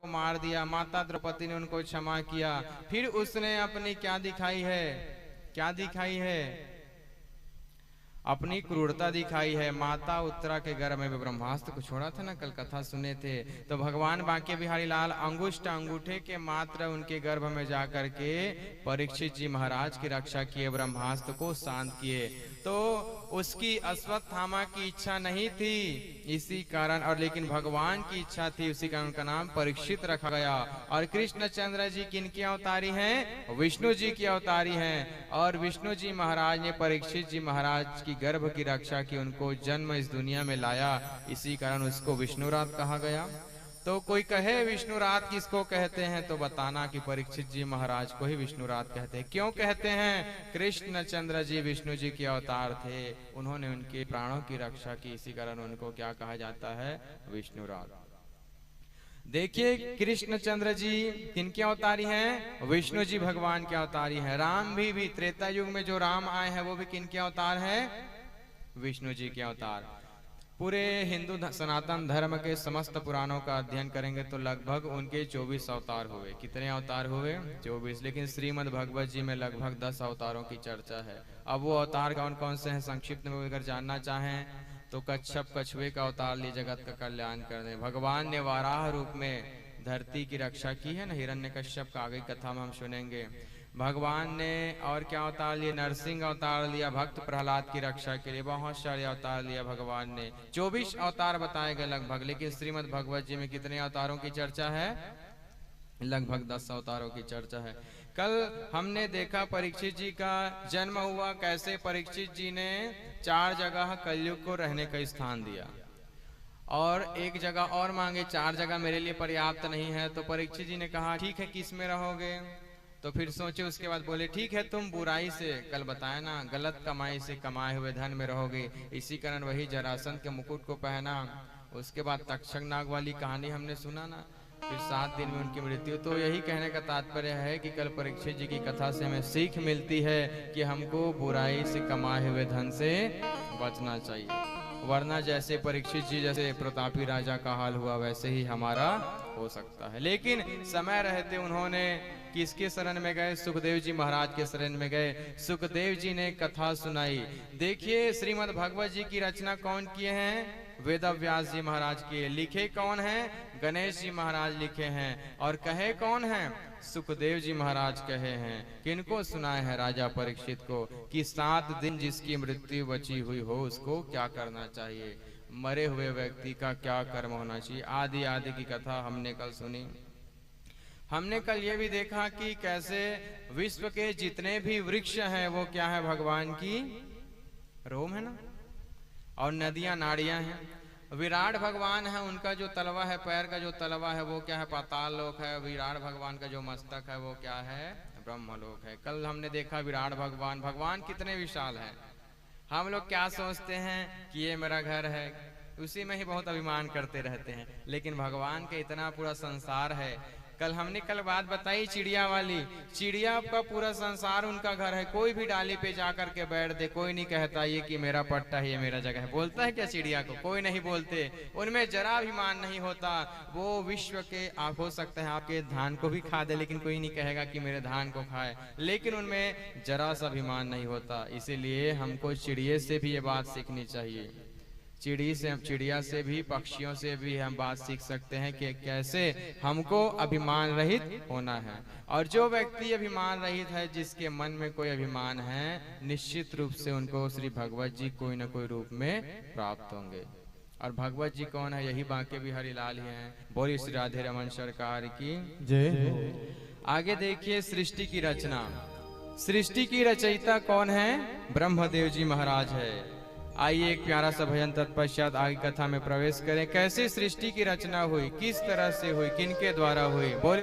मार दिया, माता द्रौपदी ने उनको क्षमा किया। फिर उसने अपनी क्या दिखाई है, क्या दिखाई है, अपनी क्रूरता दिखाई है। माता उत्तरा के गर्भ में ब्रह्मास्त्र को छोड़ा था ना, कल कथा सुने थे। तो भगवान बांके बिहारी लाल अंगुष्ठ अंगूठे के मात्र उनके गर्भ में जाकर के परीक्षित जी महाराज की रक्षा किए, ब्रह्मास्त्र को शांत किए। तो उसकी अश्वत्थामा की इच्छा नहीं थी इसी कारण, और लेकिन भगवान की इच्छा थी, उसी कारण उनका नाम परीक्षित रखा गया। और कृष्णचंद्र जी किनकी अवतारी हैं? विष्णु जी की अवतारी हैं। और विष्णु जी महाराज ने परीक्षित जी महाराज की गर्भ की रक्षा की, उनको जन्म इस दुनिया में लाया, इसी कारण उसको विष्णुरात कहा गया। तो कोई कहे विष्णुरात किसको कहते हैं, तो बताना कि परीक्षित जी महाराज को ही विष्णुरात कहते हैं। क्यों कहते हैं? कृष्णचंद्र जी विष्णु जी के अवतार थे, उन्होंने उनके प्राणों की रक्षा की, इसी कारण उनको क्या कहा जाता है? विष्णुरात। देखिए कृष्णचंद्र जी किनके अवतारी हैं? विष्णु जी भगवान के अवतारी हैं। राम भी त्रेता युग में जो राम आए हैं वो भी किनके अवतार हैं? विष्णु जी के अवतार। पूरे हिंदू सनातन धर्म के समस्त पुराणों का अध्ययन करेंगे तो लगभग उनके 24 अवतार हुए। कितने अवतार हुए? 24। लेकिन श्रीमद् भगवत जी में लगभग 10 अवतारों की चर्चा है। अब वो अवतार कौन कौन से हैं संक्षिप्त में अगर जानना चाहें तो कच्छप कछुए का अवतार लिए जगत का कल्याण करने। भगवान ने वाराह रूप में धरती की रक्षा की है ना, हिरण्यकश्यप का, आगे कथा में हम सुनेंगे। भगवान ने और क्या अवतार लिए? नरसिंह अवतार लिया भक्त प्रहलाद की रक्षा के लिए। बहुत सारे अवतार लिया भगवान ने। 24 अवतार बताए गए लगभग, लेकिन श्रीमद् भगवत जी में कितने अवतारों की चर्चा है? लगभग 10 अवतारों की चर्चा है। कल हमने देखा परीक्षित जी का जन्म हुआ कैसे। परीक्षित जी ने 4 जगह कलयुग को रहने का स्थान दिया और एक जगह और मांगे, 4 जगह मेरे लिए पर्याप्त नहीं है। तो परीक्षित जी ने कहा ठीक है, किस में रहोगे? तो फिर सोचे, उसके बाद बोले ठीक है, तुम बुराई से, कल बताया ना, गलत कमाई से कमाए हुए धन में रहोगे। इसी कारण वही जरासंध के मुकुट को पहना। उसके बाद तक्षक नाग वाली कहानी हमने सुना ना, फिर 7 दिन में उनकी मृत्यु। तो यही कहने का तात्पर्य है कि कल परीक्षित जी की कथा से हमें सीख मिलती है कि हमको बुराई से कमाए हुए धन से बचना चाहिए, वरना जैसे परीक्षित जी जैसे प्रतापी राजा का हाल हुआ वैसे ही हमारा हो सकता है। लेकिन समय रहते उन्होंने किसके शरण में गए? सुखदेव जी महाराज के शरण में गए। सुखदेव जी ने कथा सुनाई। देखिए श्रीमद् भगवत जी की रचना कौन किए हैं? वेद व्यास जी महाराज किए। लिखे कौन हैं? गणेश जी महाराज लिखे हैं। और कहे कौन हैं? सुखदेव जी महाराज कहे हैं। किनको सुनाए हैं? राजा परीक्षित को, कि 7 दिन जिसकी मृत्यु बची हुई हो उसको क्या करना चाहिए, मरे हुए व्यक्ति का क्या कर्म होना चाहिए, आदि आदि की कथा हमने कल सुनी। हमने कल ये भी देखा कि कैसे विश्व के जितने भी वृक्ष हैं वो क्या है? भगवान की रोम है ना, और नदियां नाड़ियां हैं। विराट भगवान है, उनका जो तलवा है, पैर का जो तलवा है वो क्या है? पाताल लोक है। विराट भगवान का जो मस्तक है वो क्या है? ब्रह्मलोक है। कल हमने देखा विराट भगवान कितने विशाल है। हम लोग क्या सोचते हैं कि ये मेरा घर है, उसी में ही बहुत अभिमान करते रहते हैं, लेकिन भगवान के इतना पूरा संसार है। कल हमने बात बताई चिड़िया वाली, चिड़िया का पूरा संसार उनका घर है। कोई भी डाली पे जाकर के बैठ दे, कोई नहीं कहता ये कि मेरा पट्टा है, ये मेरा जगह है। बोलता है क्या चिड़िया को? कोई नहीं बोलते। उनमें जरा अभिमान नहीं होता। वो विश्व के, आप हो सकते हैं आपके धान को भी खा दे, लेकिन कोई नहीं कहेगा कि मेरे धान को खाए। लेकिन उनमें जरा सा अभिमान नहीं होता। इसीलिए हमको चिड़िया से भी ये बात सीखनी चाहिए। चिड़िया से भी, पक्षियों से भी हम बात सीख सकते हैं कि कैसे हमको अभिमान रहित होना है। और जो व्यक्ति अभिमान रहित है, जिसके मन में कोई अभिमान है, निश्चित रूप से उनको श्री भगवत जी कोई न कोई रूप में प्राप्त होंगे। और भगवत जी कौन है? यही बांके बिहारी लाल ही हैं। बोलिए श्री राधे रमन सरकार की जय। आगे देखिए सृष्टि की रचना। सृष्टि की रचयिता कौन है? ब्रह्मदेव जी महाराज है। आइए एक प्यारा सा भजन तत्पश्चात आगे कथा में प्रवेश करें। कैसे सृष्टि की रचना हुई, किस तरह से हुई, किनके द्वारा हुई, बोले